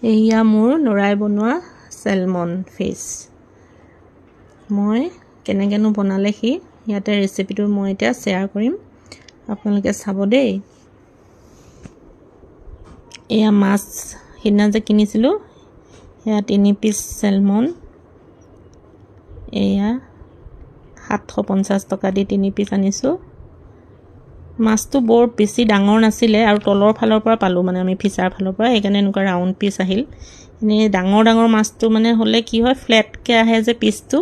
এয়া মোৰ লৰাই বনোৱা চেলমন ফিছ। মই কেনেকৈনো বনালে সি ইয়াতে ৰেচিপিটো মই এতিয়া শ্বেয়াৰ কৰিম, আপোনালোকে চাব দেই। এয়া মাছ সিদিনা যে কিনিছিলোঁ, এয়া 3 পিচ চেলমন। এয়া 750 টকা দি 3 পিচ আনিছোঁ। মাছটো বৰ বেছি ডাঙৰ নাছিলে আৰু তলৰ ফালৰ পৰা পালোঁ, মানে আমি ফিচাৰ ফালৰ পৰা, সেইকাৰণে এনেকুৱা ৰাউণ্ড পিচ আহিল। এনেই ডাঙৰ ডাঙৰ মাছটো মানে হ'লে কি হয়, ফ্লেটকৈ আহে যে পিচটো,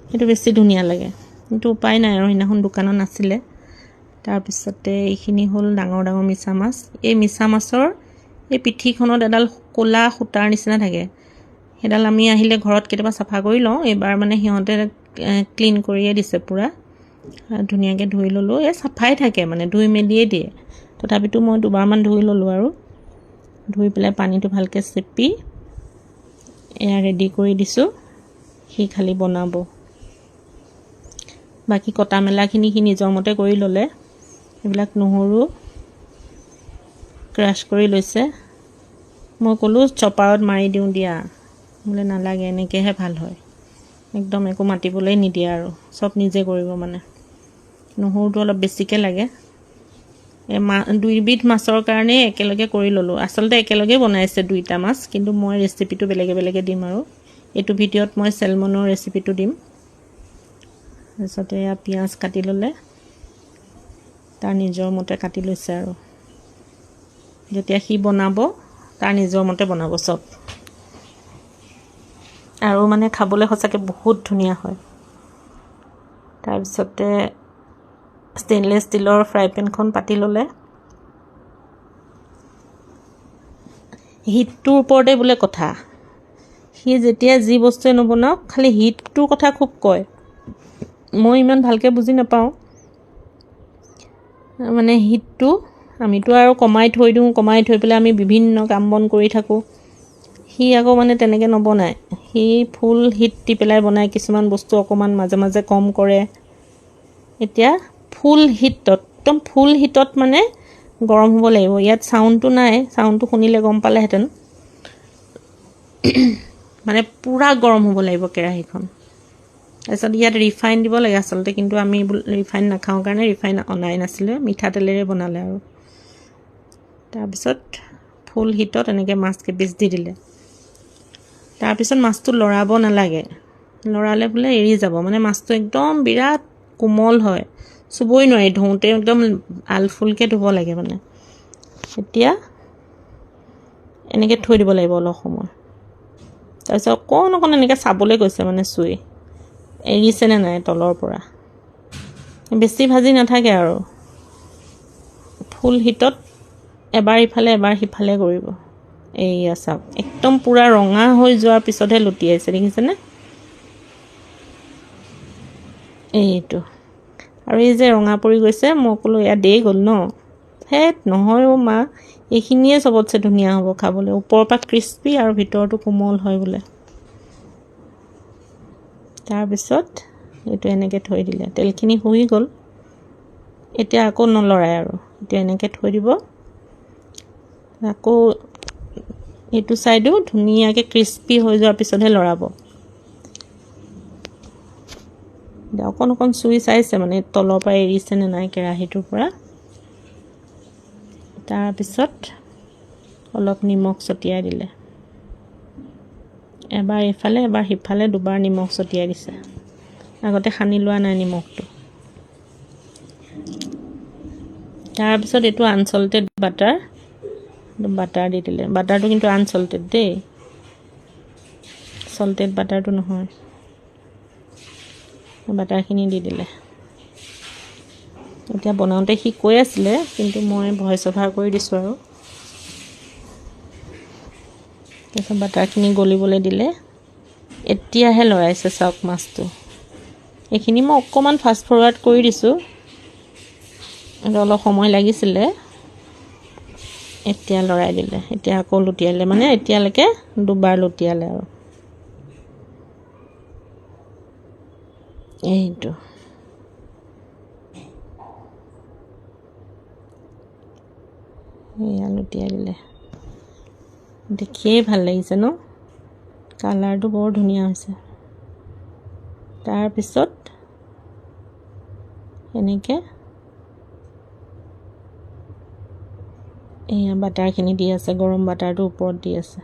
সেইটো বেছি ধুনীয়া লাগে। কিন্তু উপায় নাই আৰু, সেইদিনাখন দোকানত নাছিলে। তাৰপিছতে এইখিনি হ'ল ডাঙৰ ডাঙৰ মিছা মাছ। এই মিছা মাছৰ এই পিঠিখনত এডাল ক'লা সূতাৰ নিচিনা থাকে, সেইডাল আমি আহিলে ঘৰত কেতিয়াবা চাফা কৰি লওঁ। এইবাৰ মানে সিহঁতে ক্লিন কৰিয়ে দিছে পূৰা ধুনীয়াকৈ ধুই ল'লোঁ। এই চাফাই থাকে মানে, ধুই মেলিয়ে দিয়ে। তথাপিতো মই দুবাৰমান ধুই ল'লোঁ আৰু ধুই পেলাই পানীটো ভালকৈ চেপি এয়া ৰেডি কৰি দিছোঁ। সি খালি বনাব, বাকী কটা মেলাখিনি সি নিজৰ মতে কৰি ল'লে। এইবিলাক নহৰু ক্ৰাছ কৰি লৈছে। মই ক'লোঁ চপাৰত মাৰি দিওঁ দিয়া, বোলে নালাগে, এনেকৈহে ভাল হয়, একদম একো মাতিবলৈ নিদিয়ে আৰু চব নিজে কৰিব মানে। নহৰুটো অলপ বেছিকৈ লাগে। দুইবিধ মাছৰ কাৰণে একেলগে কৰি ল'লোঁ। আচলতে একেলগে বনাইছে দুইটা মাছ, কিন্তু মই ৰেচিপিটো বেলেগে বেলেগে দিম আৰু এইটো ভিডিঅ'ত মই চেলমনৰ ৰেচিপিটো দিম। তাৰপিছতে এয়া পিঁয়াজ কাটি ল'লে, তাৰ নিজৰ মতে কাটি লৈছে আৰু যেতিয়া সি বনাব তাৰ নিজৰ মতে বনাব চব। আৰু মানে খাবলৈ সঁচাকৈ বহুত ধুনীয়া হয়। তাৰপিছতে ষ্টেইনলেছ ষ্টীলৰ ফ্ৰাই পেনখন পাতি ল'লে। হিটটোৰ ওপৰতে বোলে কথা, সি যেতিয়া যি বস্তুৱে নবনাওক খালি হিটটোৰ কথা খুব কয়। মই ইমান ভালকৈ বুজি নাপাওঁ, মানে হিটটো আমিতো আৰু কমাই থৈ দিওঁ, কমাই থৈ পেলাই আমি বিভিন্ন কাম বন কৰি থাকোঁ। সি আকৌ মানে তেনেকৈ নবনায়, সি ফুল হিট দি পেলাই বনায়। কিছুমান বস্তু অকণমান মাজে মাজে কম কৰে। এতিয়া ফুল হিটত, একদম ফুল হিটত মানে গৰম হ'ব লাগিব। ইয়াত চাউণ্ডটো নাই, চাউণ্ডটো শুনিলে গম পালেহেঁতেন। মানে পূৰা গৰম হ'ব লাগিব কেৰাহীখন। তাৰপিছত ইয়াত ৰিফাইন দিব লাগে আচলতে, কিন্তু আমি ৰিফাইন নাখাওঁ কাৰণে ৰিফাইন অনাই নাছিলে, মিঠাতেলেৰে বনালে আৰু। তাৰপিছত ফুল হিটত এনেকৈ মাছ কেইপিচ দি দিলে। তাৰপিছত মাছটো লৰাব নালাগে, লৰালে বোলে এৰি যাব, মানে মাছটো একদম বিৰাট কোমল হয়, চুবই নোৱাৰি, ধোওঁতে একদম আলফুলকৈ ধুব লাগে মানে। এতিয়া এনেকৈ থৈ দিব লাগিব অলপ সময়। তাৰপিছত অকণ অকণ এনেকৈ চাবলৈ গৈছে, মানে চুই এৰিছেনে নাই তলৰ পৰা। বেছি ভাজি নাথাকে আৰু, ফুল হিটত এবাৰ ইফালে এবাৰ সিফালে কৰিব। এইয়া চাওক, একদম পূৰা ৰঙা হৈ যোৱাৰ পিছতহে লুটিয়াইছে, দেখিছেনে? এইটো আৰু এই যে ৰঙা পৰি গৈছে, মই ক'লোঁ এয়া দেই গ'ল ন। হেত নহয় অ' মা, এইখিনিয়ে চবতছে ধুনীয়া হ'ব খাবলৈ, ওপৰৰ পৰা ক্ৰিস্পি আৰু ভিতৰটো কোমল হয় বোলে। তাৰপিছত এইটো এনেকৈ থৈ দিলে, তেলখিনি শুহি গ'ল। এতিয়া আকৌ নলৰাই আৰু, এতিয়া এনেকৈ থৈ দিব। আকৌ এইটো ছাইডো ধুনীয়াকৈ ক্ৰিস্পি হৈ যোৱাৰ পিছতহে লৰাব। অকণ অকণ চুই চাইছে, মানে তলৰ পৰা এৰিছেনে নাই কেৰাহীটোৰ পৰা। তাৰপিছত অলপ নিমখ ছটিয়াই দিলে, এবাৰ ইফালে এবাৰ সিফালে দুবাৰ নিমখ ছটিয়াই দিছে। আগতে সানি লোৱা নাই নিমখটো। তাৰপিছত এইটো আনচল্টেড বাটাৰ দি দিলে। বাটাৰটো কিন্তু আনচল্টেড দেই, চল্টেড বাটাৰটো নহয়। বাটাৰখিনি দি দিলে। এতিয়া বনাওঁতে সি কৈ আছিলে, কিন্তু মই ভইচ অভাৰ কৰি দিছোঁ আৰু। তাৰপিছত বাটাৰখিনি গলিবলৈ দিলে, এতিয়াহে লৰাইছে চাওক মাছটো। এইখিনি মই অকণমান ফাষ্ট ফৰৱাৰ্ড কৰি দিছোঁ, অলপ সময় লাগিছিলে। এতিয়া লৰাই দিলে, এতিয়া আকৌ লুটিয়ালে, মানে এতিয়ালৈকে দুবাৰ লুটিয়ালে আৰু। এইটো এয়া লুটিয়াই দিলে। দেখিয়ে ভাল লাগিছে ন কালাৰটো বৰ ধুনীয়া হৈছে তাৰপিছত এনেকৈ এয়া বাটাৰখিনি দি আছে গৰম বাটাৰটো ওপৰত দি আছে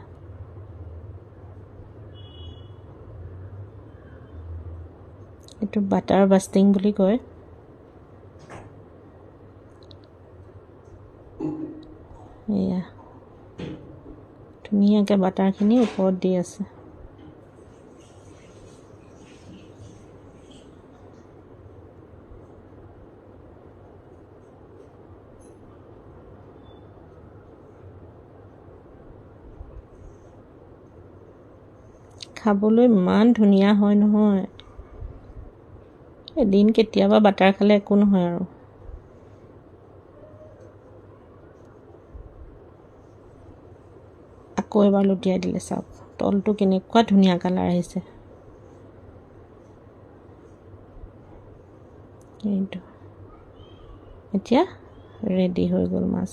এইটো বাটাৰ বাষ্টিং বুলি কয় এয়া ধুনীয়াকৈ বাটাৰখিনি ওপৰত দি আছে খাবলৈ ইমান ধুনীয়া হয় নহয় এদিন কেতিয়াবা বাটাৰ খালে একো নহয় আৰু আকৌ এবাৰ লুটিয়াই দিলে চাওক তলটো কেনেকুৱা ধুনীয়া কালাৰ আহিছে এইটো এতিয়া ৰেডি হৈ গ'ল মাছ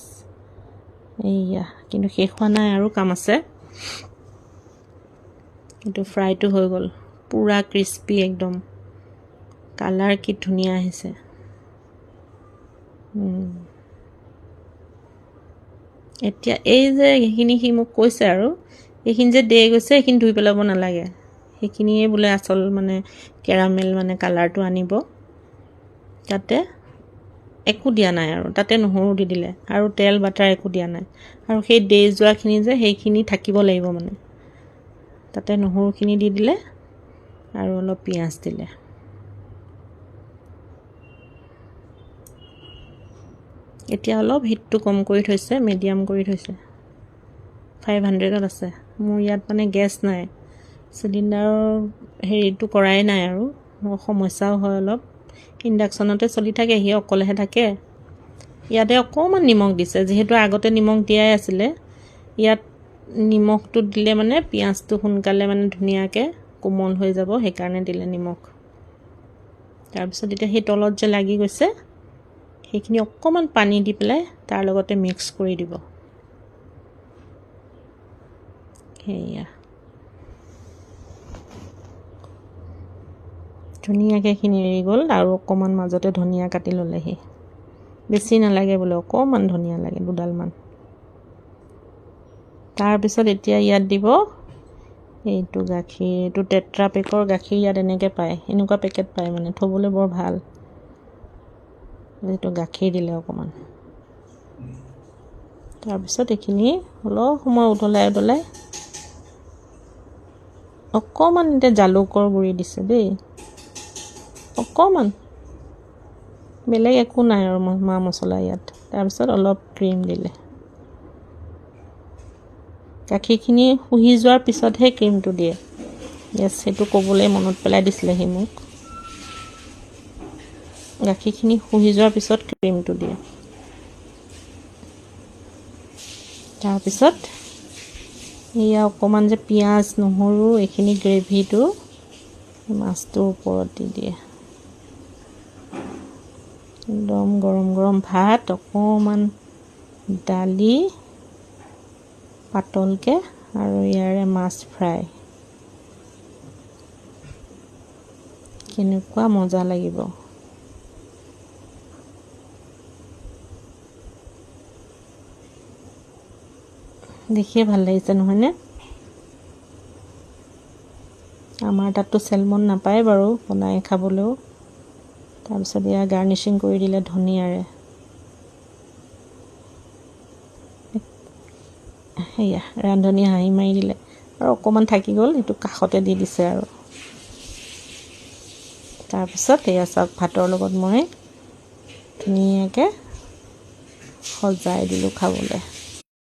এইয়া কিন্তু শেষ হোৱা নাই আৰু কাম আছে কিন্তু ফ্ৰাইটো হৈ গ'ল পুৰা ক্ৰিস্পি একদম কালাৰ কি ধুনীয়া আহিছে এতিয়া এই যে সেইখিনি সি মোক কৈছে আৰু এইখিনি যে দে গৈছে সেইখিনি ধুই পেলাব নালাগে সেইখিনিয়ে বোলে আচল মানে কেৰামেল মানে কালাৰটো আনিব তাতে একো দিয়া নাই আৰু তাতে নহৰু দি দিলে আৰু তেল বাটাৰ একো দিয়া নাই আৰু সেই দে যোৱাখিনি যে সেইখিনি থাকিব লাগিব মানে তাতে নহৰুখিনি দি দিলে আৰু অলপ পিঁয়াজ দিলে এতিয়া অলপ হিটটো কম কৰি থৈছে মিডিয়াম কৰি থৈছে 500ত আছে মোৰ ইয়াত মানে গেছ নাই চিলিণ্ডাৰৰ হেৰিটো কৰাই নাই আৰু সমস্যাও হয় অলপ ইণ্ডাকশ্যনতে চলি থাকে সি অকলেহে থাকে ইয়াতে অকণমান নিমখ দিছে যিহেতু আগতে নিমখ দিয়াই আছিলে ইয়াত নিমখটো দিলে মানে পিঁয়াজটো সোনকালে মানে ধুনীয়াকৈ কোমল হৈ যাব সেইকাৰণে দিলে নিমখ তাৰপিছত এতিয়া সেই তলত যে লাগি গৈছে সেইখিনি অকণমান পানী দি পেলাই তাৰ লগতে মিক্স কৰি দিব সেয়া ধুনীয়াকৈ এইখিনি এৰি গ'ল আৰু অকণমান মাজতে ধনিয়া কাটি ল'লেহি বেছি নালাগে বোলে অকণমান ধনিয়া লাগে দুডালমান তাৰপিছত এতিয়া ইয়াত দিব এইটো গাখীৰ এইটো টেট্ৰা পেকৰ গাখীৰ ইয়াত এনেকৈ পায় এনেকুৱা পেকেট পায় মানে থ'বলৈ বৰ ভাল এইটো গাখীৰ দিলে অকণমান তাৰপিছত এইখিনি অলপ সময় উতলাই অকণমান এতিয়া জালুকৰ গুড়ি দিছে দেই অকণমান বেলেগ একো নাই আৰু মা মছলা ইয়াত তাৰপিছত অলপ ক্ৰীম দিলে গাখীৰখিনি শুহি যোৱাৰ পিছতহে ক্ৰীমটো দিয়ে ইয়েছ সেইটো ক'বলৈ মনত পেলাই দিছিলে সি মোক গাখীৰখিনি শুহি যোৱাৰ পিছত ক্ৰীমটো দিয়ে তাৰপিছত এয়া অকণমান যে পিঁয়াজ নহৰু এইখিনি গ্ৰেভিটো মাছটোৰ ওপৰত দি দিয়ে একদম গৰম গৰম ভাত অকণমান দালি পাতলকৈ আৰু ইয়াৰে মাছ ফ্ৰাই কেনেকুৱা মজা লাগিব দেখিয়ে ভাল লাগিছে নহয়নে আমাৰ তাততো চেলমন নাপায় বাৰু বনাই খাবলৈও তাৰপিছত এয়া গাৰ্নিচিং কৰি দিলে ধনিয়াৰে সেয়া ৰান্ধনি হাঁহি মাৰি দিলে আৰু অকণমান থাকি গ'ল সেইটো কাষতে দি দিছে আৰু তাৰপিছত এয়া চাওক ভাতৰ লগত মই ধুনীয়াকৈ সজাই দিলোঁ খাবলৈ